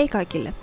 Hei kaikille!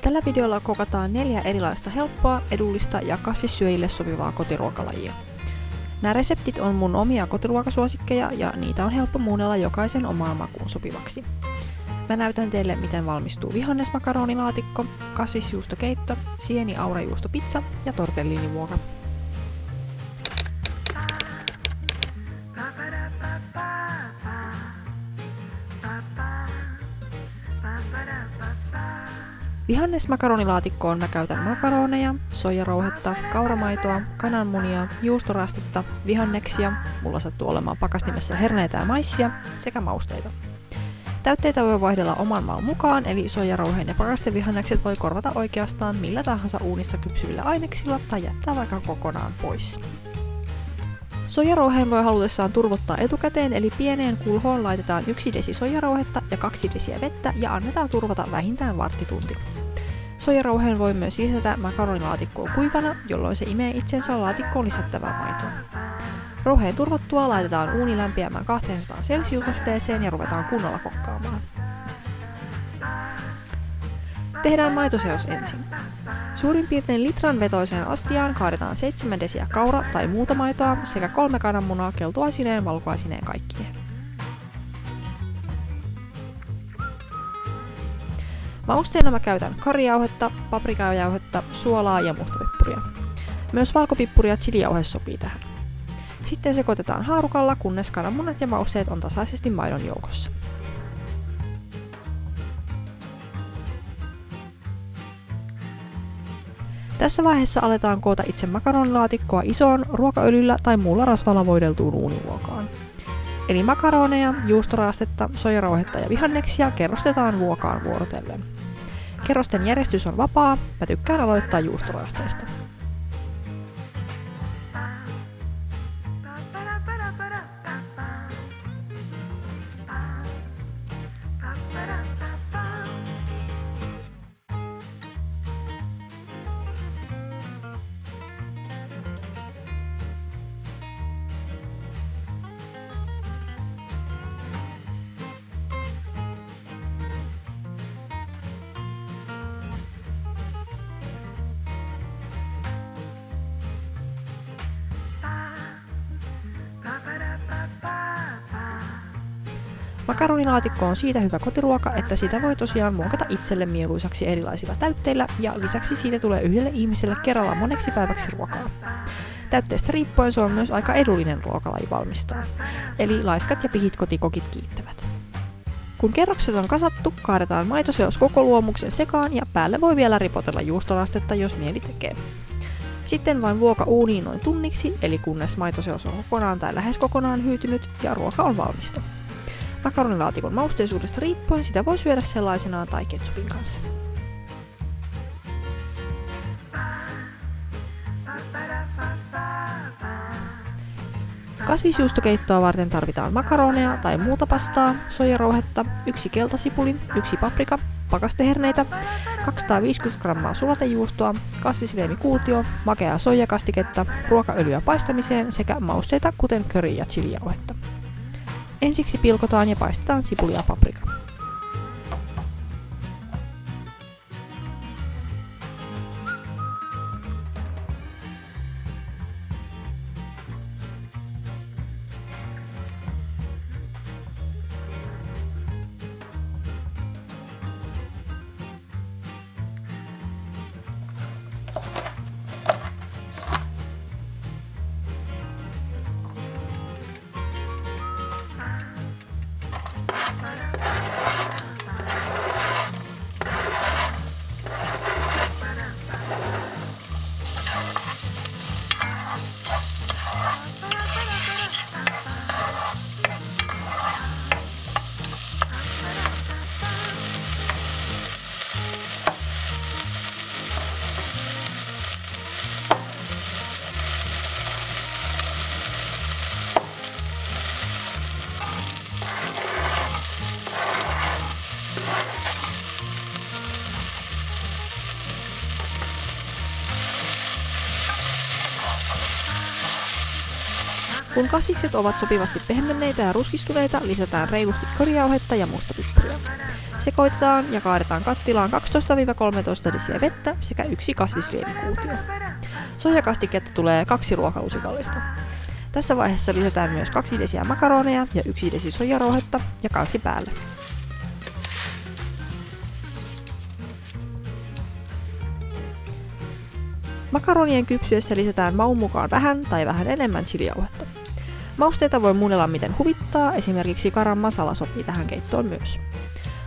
Tällä videolla kokataan 4 erilaista helppoa, edullista ja kasvissyöjille sopivaa kotiruokalajia. Nämä reseptit on mun omia kotiruokasuosikkeja ja niitä on helppo muunnella jokaisen omaan makuun sopivaksi. Mä näytän teille, miten valmistuu vihannesmakaronilaatikko, kasvisjuustokeitto, sieni-aurajuustopizza ja tortellinivuoka. Vihannesmakaronilaatikkoon mä käytän makaroneja, soijarouhetta, kauramaitoa, kananmunia, juustorastetta, vihanneksia, mulla sattuu olemaan pakastimessa herneitä ja maissia, sekä mausteita. Täytteitä voi vaihdella oman maun mukaan, eli soijarouheen ja pakastevihannekset voi korvata oikeastaan millä tahansa uunissa kypsyvillä aineksilla tai jättää vaikka kokonaan pois. Soijarouheen voi halutessaan turvottaa etukäteen, eli pieneen kulhoon laitetaan 1 desi soijarouhetta ja 2 desiä vettä ja annetaan turvota vähintään varttitunti. Soijarouheen voi myös lisätä makaronilaatikkoon kuivana, jolloin se imee itsensä laatikkoon lisättävää maitoa. Rouheen turvottua laitetaan uuni lämpiämään 200 celsiusasteeseen ja ruvetaan kunnolla kokkaamaan. Tehdään maitoseos ensin. Suurin piirtein litran vetoiseen astiaan kaadetaan 7 desiä kaura- tai muuta maitoa sekä 3 kananmunaa keltuaisineen valkuaisineen kaikkineen. Mausteena mä käytän karijauhetta, paprikajauhetta, suolaa ja mustapeppuria. Myös valkopippuri ja chilijauhe sopii tähän. Sitten sekoitetaan haarukalla, kunnes kananmunat ja mausteet on tasaisesti maidon joukossa. Tässä vaiheessa aletaan koota itse makaronilaatikkoa isoon ruokaöljyllä tai muulla rasvalla voideltuun uunivuokaan. Eli makaroneja, juustoraastetta, soijarouhetta ja vihanneksia kerrostetaan vuokaan vuorotellen. Kerrosten järjestys on vapaa, mä tykkään aloittaa juustoraasteista. Makaronilaatikko on siitä hyvä kotiruoka, että sitä voi tosiaan muokata itselle mieluisaksi erilaisilla täytteillä ja lisäksi siitä tulee yhdelle ihmiselle kerralla moneksi päiväksi ruokaa. Täytteestä riippuen se on myös aika edullinen ruokalaji valmistaa, eli laiskat ja pihit kotikokit kiittävät. Kun kerrokset on kasattu, kaadetaan maitoseos koko luomuksen sekaan ja päälle voi vielä ripotella juustorastetta, jos mieli tekee. Sitten vain vuoka uuniin noin tunniksi, eli kunnes maitoseos on kokonaan tai lähes kokonaan hyytynyt ja ruoka on valmista. Makaronilaatikon mausteisuudesta riippuen sitä voi syödä sellaisenaan tai ketsupin kanssa. Kasvisjuustokeittoa varten tarvitaan makaroneja tai muuta pastaa, soijarouhetta, 1 keltasipuli, 1 paprika, pakasteherneitä, 250 grammaa sulatejuustoa, kasvisleimikuutio, makeaa soijakastiketta, ruokaöljyä paistamiseen sekä mausteita kuten curry- ja chilijauhetta. Ensiksi pilkotaan ja paistetaan sipuli ja paprika. Kun kasvikset ovat sopivasti pehmenneitä ja ruskistuneita, lisätään reilusti körijauhetta ja mustapippuria. Sekoitetaan ja kaadetaan kattilaan 12-13 desiä vettä sekä 1 kasvisliemikuutio. Soijakastiketta tulee 2 ruokalusikallista. Tässä vaiheessa lisätään myös 2 desiä makaroneja ja 1 desi soijarouhetta ja kansi päälle. Makaronien kypsyessä lisätään maun mukaan vähän tai vähän enemmän chilijauhetta. Mausteita voi muunnella miten huvittaa, esimerkiksi garam masala sopii tähän keittoon myös.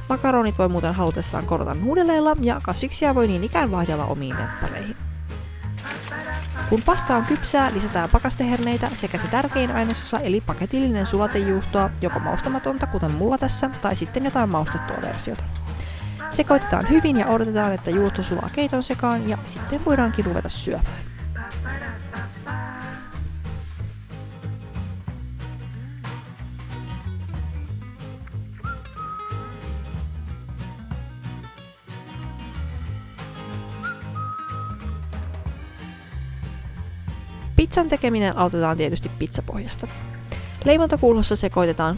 Makaronit voi muuten halutessaan korvata nuudeleilla ja kasviksia voi niin ikään vaihdella omiin lemppareihin. Kun pasta on kypsää, lisätään pakasteherneitä sekä se tärkein ainesosa eli paketillinen sulatejuustoa, joko maustamatonta kuten mulla tässä, tai sitten jotain maustettua versiota. Sekoitetaan hyvin ja odotetaan, että juusto sulaa keiton sekaan ja sitten voidaankin ruveta syömään. Pizzan tekeminen aloitetaan tietysti pizzapohjasta. Leimontakuulossa sekoitetaan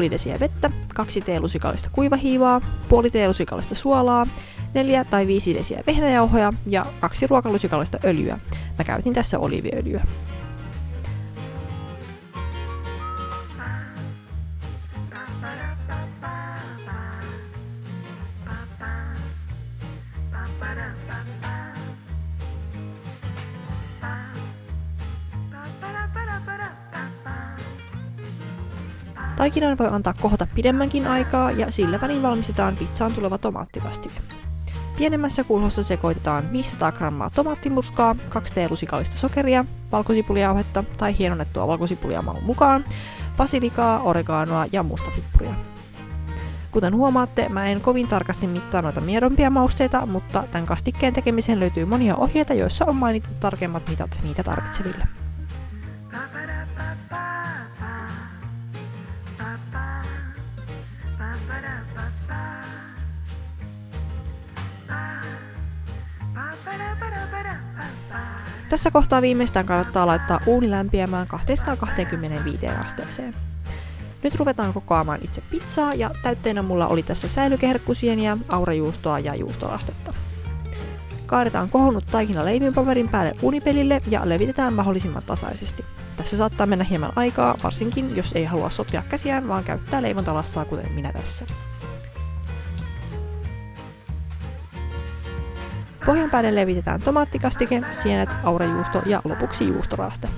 2,5 desiä vettä, 2 teelusikallista kuivahiivaa, puoli teelusikallista suolaa, 4 tai 5 desiä vehnäjauhoja ja 2 ruokalusikallista öljyä. Mä käytin tässä oliiviöljyä. Taikinan voi antaa kohota pidemmänkin aikaa ja sillä välin valmistetaan pizzaan tuleva tomaattikastike. Pienemmässä kulhossa sekoitetaan 500 grammaa tomaattimurskaa, 2 teelusikallista sokeria, valkosipulijauhetta tai hienonnettua valkosipulia maun mukaan, basilikaa, oreganoa ja mustapippuria. Kuten huomaatte, mä en kovin tarkasti mittaa noita miedompia mausteita, mutta tämän kastikkeen tekemiseen löytyy monia ohjeita, joissa on mainittu tarkemmat mitat niitä tarvitseville. Tässä kohtaa viimeistään kannattaa laittaa uuni lämpiämään 225 asteeseen. Nyt ruvetaan kokoamaan itse pizzaa ja täytteenä mulla oli tässä säilykeherkkusieniä, aurajuustoa ja juustorastetta. Kaadetaan kohonnut taikina leivinpaperin päälle uunipelille ja levitetään mahdollisimman tasaisesti. Tässä saattaa mennä hieman aikaa, varsinkin jos ei halua sotkea käsiään, vaan käyttää leivontalastaa kuten minä tässä. Pohjan päälle levitetään tomaattikastike, sienet, aurajuusto ja lopuksi juustoraste.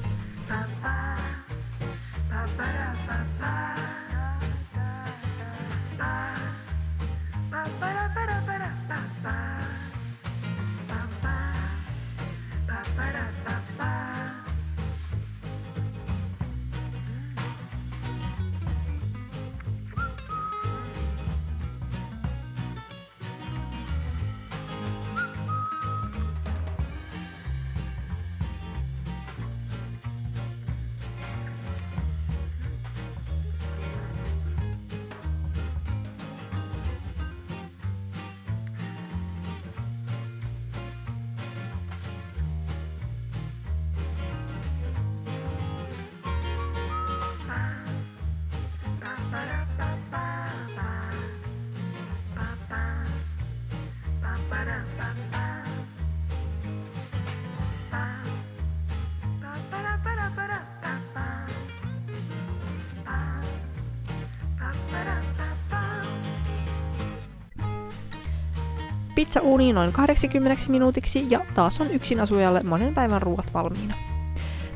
Pizza uuniin noin 80 minuutiksi ja taas on yksin asujalle monen päivän ruuat valmiina.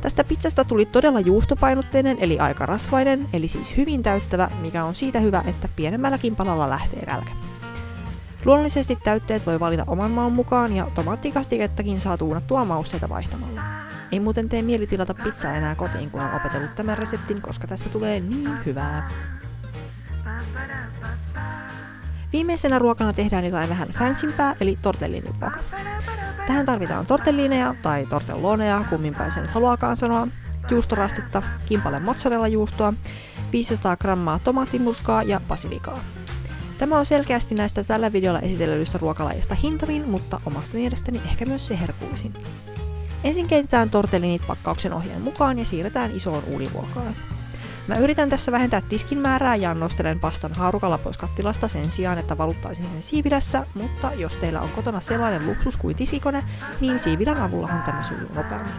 Tästä pizzasta tuli todella juustopainotteinen eli aika rasvainen, eli siis hyvin täyttävä, mikä on siitä hyvä, että pienemmälläkin palalla lähtee nälkä. Luonnollisesti täytteet voi valita oman maun mukaan ja tomaattikastikettakin saa tuunattua mausteita vaihtamalla. Ei muuten tee mieli tilata pizzaa enää kotiin, kun on opetellut tämän reseptin, koska tästä tulee niin hyvää. Viimeisenä ruokana tehdään jotain vähän fancympää, eli tortelliniruoka. Tähän tarvitaan tortellineja tai tortelloneja, kumminpäin sen nyt haluaakaan sanoa, juustorastetta, kimpale mozzarella-juustoa, 500 grammaa tomaattimurskaa ja basilikaa. Tämä on selkeästi näistä tällä videolla esitellyistä ruokalajista hintavin, mutta omasta mielestäni ehkä myös se herkullisin. Ensin keitetään tortellinit pakkauksen ohjeen mukaan ja siirretään isoon uunivuokaan. Mä yritän tässä vähentää tiskin määrää ja nostelen pastan haarukalla pois kattilasta sen sijaan, että valuttaisin sen siivilässä, mutta jos teillä on kotona sellainen luksus kuin tisikone, niin siivilän avullahan tämä sujuu nopeammin.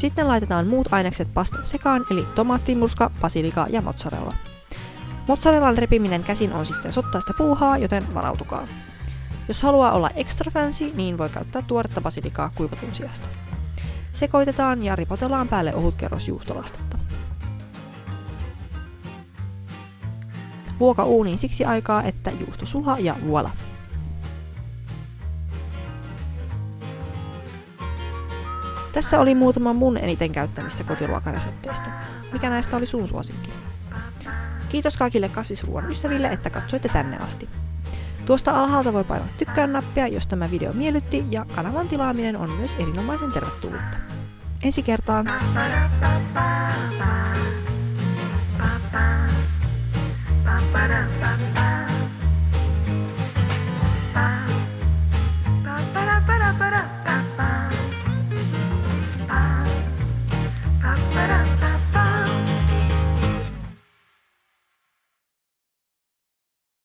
Sitten laitetaan muut ainekset pastan sekaan, eli tomaattimurska, basilika ja mozzarella. Mozzarellan repiminen käsin on sitten sottaista puuhaa, joten varautukaa. Jos haluaa olla extra fancy, niin voi käyttää tuoretta basilikaa kuivatun sijasta. Sekoitetaan ja ripotellaan päälle ohut kerros juustolastetta. Vuoka uuniin siksi aikaa, että juusto sulaa ja voila! Tässä oli muutama mun eniten käyttämistä kotiruokaresepteistä. Mikä näistä oli sun suosikki? Kiitos kaikille kasvisruoan ystäville, että katsoitte tänne asti. Tuosta alhaalta voi painaa tykkään-nappia, jos tämä video miellytti, ja kanavan tilaaminen on myös erinomaisen tervetullutta. Ensi kertaan!